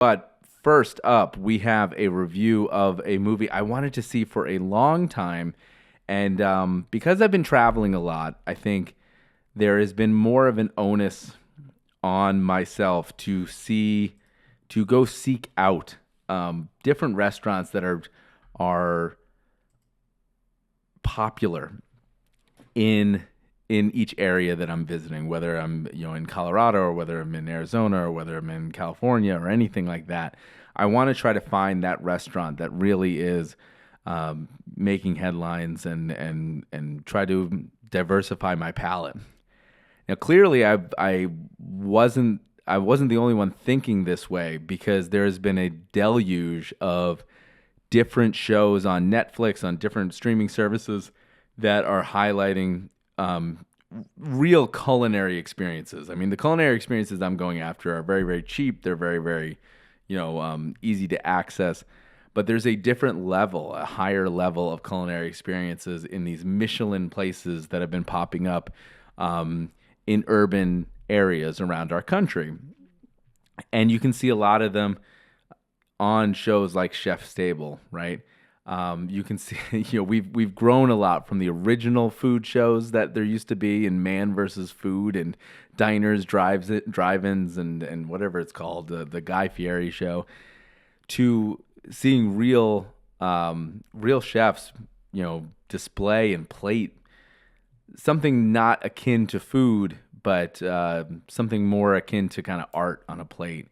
But first up, we have a review of a movie I wanted to see for a long time. And because I've been traveling a lot, I think there has been more of an onus on myself to go seek out different restaurants that are popular in each area that I'm visiting, whether I'm in Colorado or whether I'm in Arizona or whether I'm in California or anything like that. I want to try to find that restaurant that really is making headlines and try to diversify my palate. Now, clearly, I wasn't the only one thinking this way because there has been a deluge of different shows on Netflix, on different streaming services that are highlighting real culinary experiences. I mean, the culinary experiences I'm going after are very, very cheap. They're very, very, easy to access. But there's a different level, a higher level of culinary experiences in these Michelin places that have been popping up in urban areas around our country. And you can see a lot of them on shows like Chef's Table, right? You can see, we've grown a lot from the original food shows that there used to be in Man versus Food and diners, drive-ins, and whatever it's called, the Guy Fieri show, to seeing real chefs, display and plate something not akin to food, but something more akin to kind of art on a plate.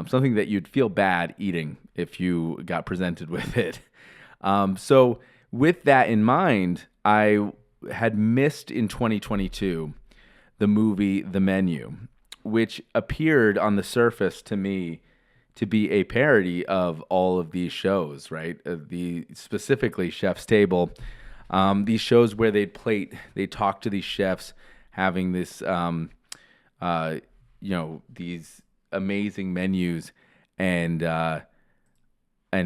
Something that you'd feel bad eating if you got presented with it. So with that in mind, I had missed in 2022 the movie The Menu, which appeared on the surface to me to be a parody of all of these shows, right? Specifically Chef's Table, these shows where they talk to these chefs having this, these amazing menus and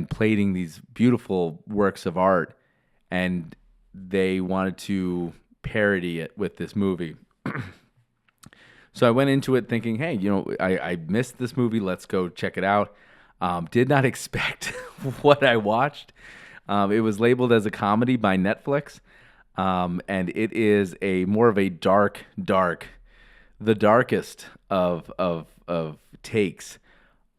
plating these beautiful works of art, and they wanted to parody it with this movie. So I went into it thinking, hey, I missed this movie. Let's go check it out. Did not expect what I watched. It was labeled as a comedy by Netflix, and it is a more of a the darkest of takes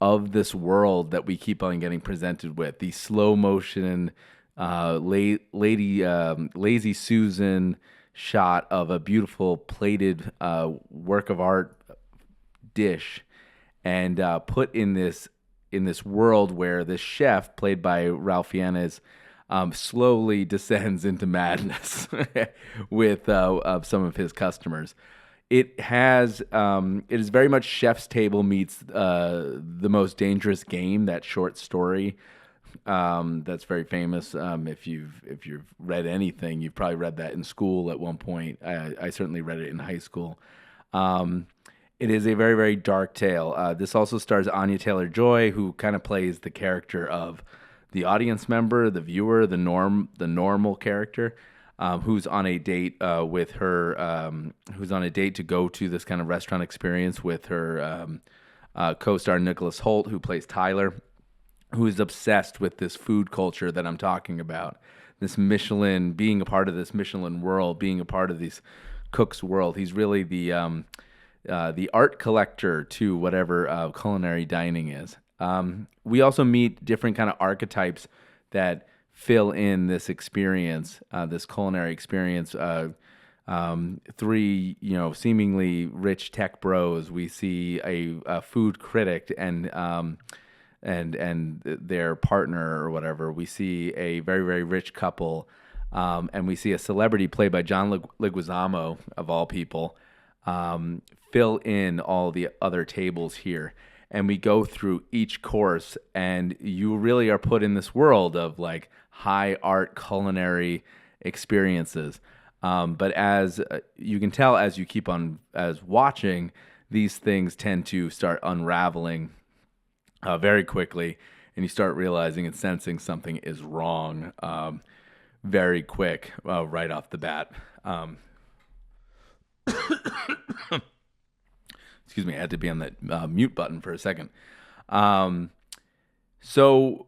of this world that we keep on getting presented with. The slow motion, lazy Susan shot of a beautiful plated work of art dish, and put in this world where this chef, played by Ralph Fiennes, slowly descends into madness with some of his customers. It is very much Chef's Table meets The Most Dangerous Game, that short story that's very famous. If you've read anything, you've probably read that in school at one point. I certainly read it in high school. It is a very, very dark tale. This also stars Anya Taylor-Joy, who kind of plays the character of the audience member, the viewer, the normal character, who's on a date with her, who's on a date to go to this kind of restaurant experience with her co-star Nicholas Hoult, who plays Tyler, who is obsessed with this food culture that I'm talking about. This Michelin, being a part of this Michelin world, being a part of these cooks' world. He's really the art collector to whatever culinary dining is. We also meet different kind of archetypes that fill in this experience, this culinary experience. Three, seemingly rich tech bros. We see a food critic and their partner or whatever. We see a very, very rich couple, and we see a celebrity played by John Leguizamo, of all people, fill in all the other tables here. And we go through each course, and you really are put in this world of like high art culinary experiences. But as you can tell, as you keep on as watching, these things tend to start unraveling very quickly, and you start realizing and sensing something is wrong very quick right off the bat. Excuse me, I had to be on that mute button for a second. So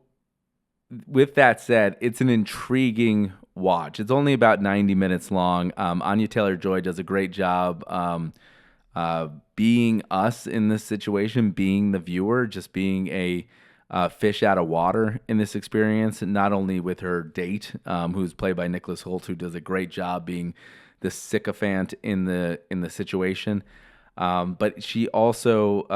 with that said, it's an intriguing watch. It's only about 90 minutes long. Anya Taylor-Joy does a great job being us in this situation, being the viewer, just being a fish out of water in this experience, not only with her date, who's played by Nicholas Hoult, who does a great job being the sycophant in the situation, but she's also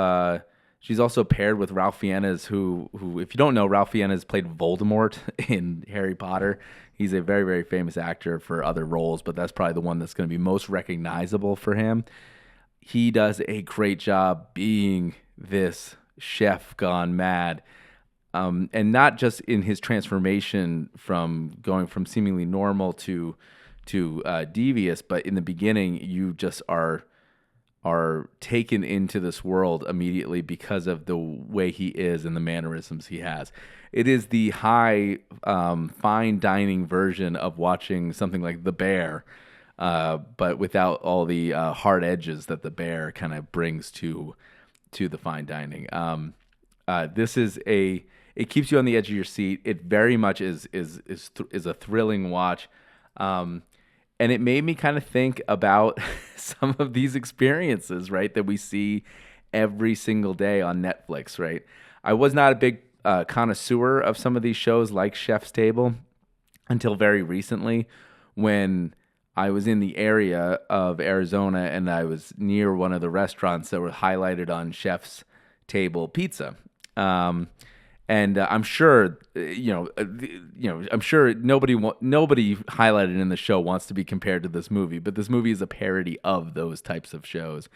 paired with Ralph Fiennes, who if you don't know, Ralph Fiennes played Voldemort in Harry Potter. He's a very, very famous actor for other roles, but that's probably the one that's going to be most recognizable for him. He does a great job being this chef gone mad. And not just in his transformation from going from seemingly normal to devious, but in the beginning, you just are taken into this world immediately because of the way he is and the mannerisms he has. It is the high, fine dining version of watching something like The Bear, but without all the hard edges that The Bear kind of brings to the fine dining. This is it keeps you on the edge of your seat. It very much is a thrilling watch. And it made me kind of think about some of these experiences, right, that we see every single day on Netflix, right? I was not a big connoisseur of some of these shows like Chef's Table until very recently, when I was in the area of Arizona and I was near one of the restaurants that were highlighted on Chef's Table Pizza. And I'm sure, I'm sure nobody highlighted in the show wants to be compared to this movie, but this movie is a parody of those types of shows.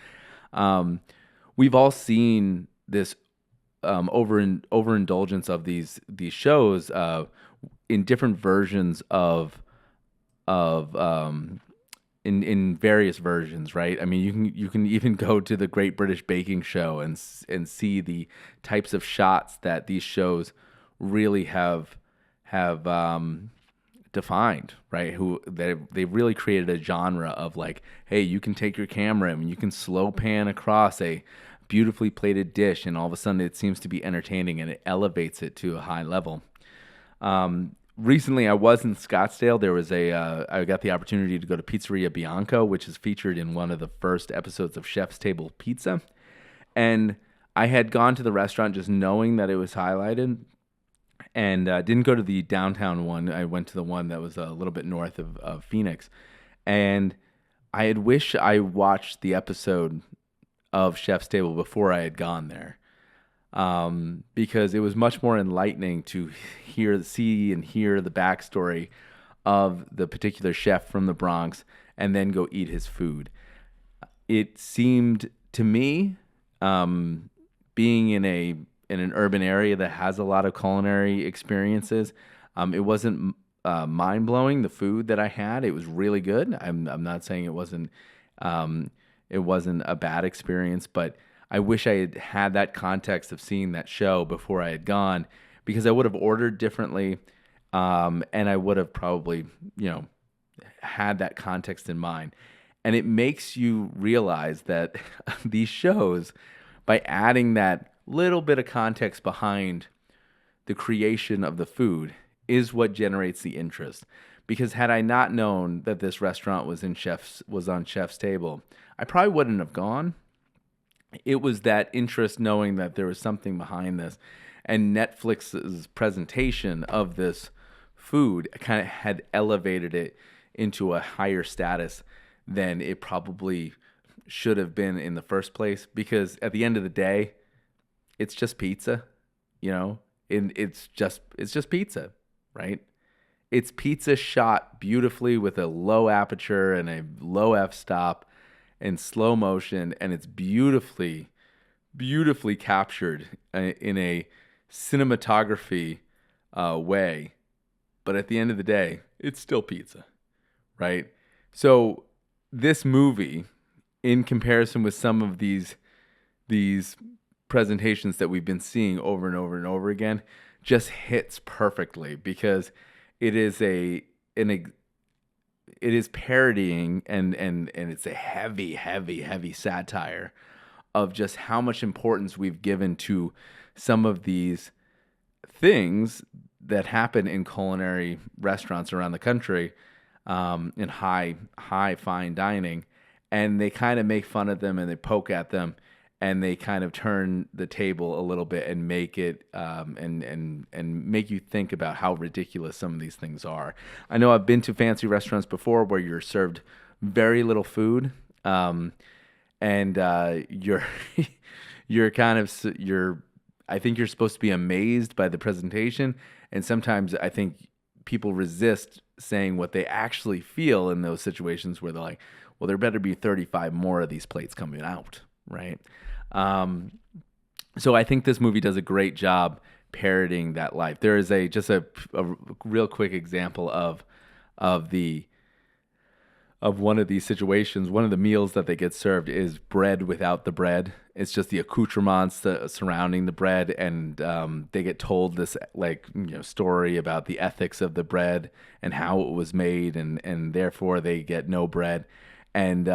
We've all seen this overindulgence of these shows in different versions in various versions, right? I mean, you can even go to the Great British Baking Show and see the types of shots that these shows really have defined, right? They've really created a genre of like, hey, you can take your camera and you can slow pan across a beautifully plated dish, and all of a sudden it seems to be entertaining and it elevates it to a high level. Recently, I was in Scottsdale. There was I got the opportunity to go to Pizzeria Bianco, which is featured in one of the first episodes of Chef's Table Pizza. And I had gone to the restaurant just knowing that it was highlighted, and didn't go to the downtown one. I went to the one that was a little bit north of Phoenix. And I had wished I watched the episode of Chef's Table before I had gone there. Because it was much more enlightening to see and hear the backstory of the particular chef from the Bronx and then go eat his food. It seemed to me, being in an urban area that has a lot of culinary experiences, it wasn't mind blowing. The food that I had, it was really good. I'm not saying it wasn't a bad experience, but I wish I had had that context of seeing that show before I had gone, because I would have ordered differently, and I would have probably, had that context in mind. And it makes you realize that these shows, by adding that little bit of context behind the creation of the food, is what generates the interest. Because had I not known that this restaurant was on Chef's Table, I probably wouldn't have gone. It was that interest knowing that there was something behind this, and Netflix's presentation of this food kind of had elevated it into a higher status than it probably should have been in the first place. Because at the end of the day, it's just pizza, and it's just pizza, right? It's pizza shot beautifully with a low aperture and a low f-stop in slow motion, and it's beautifully captured in a cinematography way. But at the end of the day, it's still pizza, right? So this movie, in comparison with some of these presentations that we've been seeing over and over and over again, just hits perfectly, because it is parodying and it's a heavy satire of just how much importance we've given to some of these things that happen in culinary restaurants around the country, in high fine dining, and they kind of make fun of them and they poke at them, and they kind of turn the table a little bit and make it and make you think about how ridiculous some of these things are. I know I've been to fancy restaurants before where you're served very little food, and you're you're kind of you're I think you're supposed to be amazed by the presentation, and sometimes I think people resist saying what they actually feel in those situations where they're like, well, there better be 35 more of these plates coming out, right? So I think this movie does a great job parodying that life. There is a real quick example of one of these situations. One of the meals that they get served is bread without the bread. It's just the accoutrements surrounding the bread, and they get told this story about the ethics of the bread and how it was made, and therefore they get no bread. And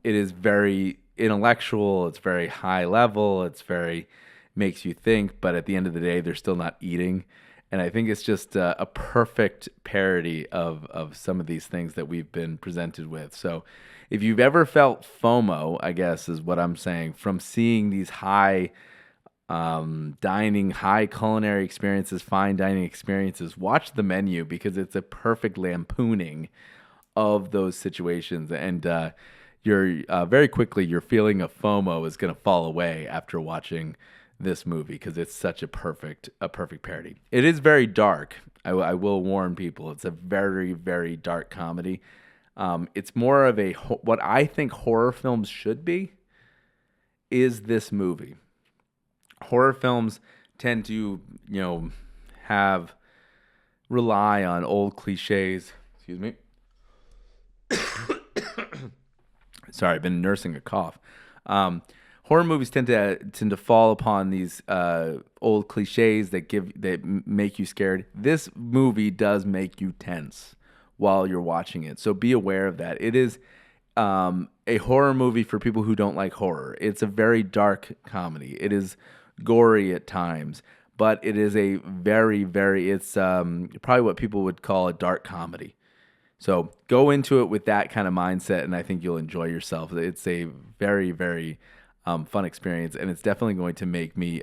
it is very intellectual. It's very high level. It's very makes you think, but at the end of the day, they're still not eating. And I think it's just a perfect parody of some of these things that we've been presented with. So if you've ever felt FOMO, I guess is what I'm saying, from seeing these high dining, high culinary experiences, fine dining experiences, watch The Menu, because it's a perfect lampooning of those situations. And you're very quickly, your feeling of FOMO is going to fall away after watching this movie, because it's such a perfect parody. It is very dark. I will warn people. It's a very, very dark comedy. It's more of what I think horror films should be is this movie. Horror films tend to, rely on old cliches. Excuse me. Sorry, I've been nursing a cough. Horror movies tend to fall upon these old cliches that make you scared. This movie does make you tense while you're watching it, so be aware of that. It is a horror movie for people who don't like horror. It's a very dark comedy. It is gory at times, but it is a very, very, it's probably what people would call a dark comedy. So go into it with that kind of mindset, and I think you'll enjoy yourself. It's a very, very fun experience, and it's definitely going to make me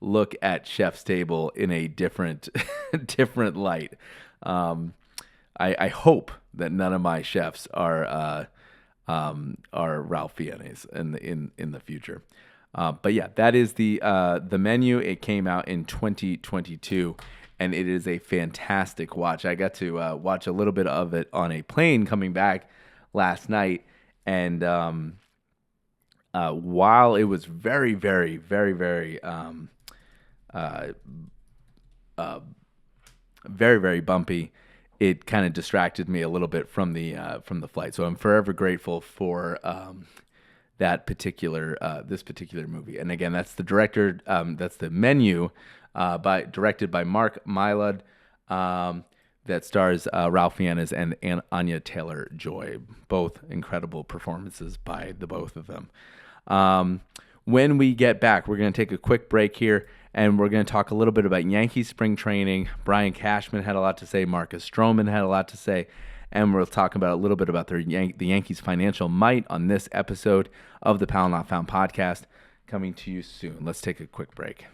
look at Chef's Table in a different light. I hope that none of my chefs are Ralph Fiennes in the future. But yeah, that is the Menu. It came out in 2022, and it is a fantastic watch. I got to watch a little bit of it on a plane coming back last night, and while it was very, very, very, very, very, very bumpy, it kind of distracted me a little bit from the flight. So I'm forever grateful for this particular movie. And again, that's the director. That's The Menu, directed by Mark Mylod. That stars Ralph Fiennes and Anya Taylor-Joy. Both incredible performances by the both of them. When we get back, we're going to take a quick break here, and we're going to talk a little bit about Yankees spring training. Brian Cashman had a lot to say. Marcus Stroman had a lot to say. And we'll talk about a little bit about the Yankees' financial might on this episode of the Powell Not Found podcast, coming to you soon. Let's take a quick break.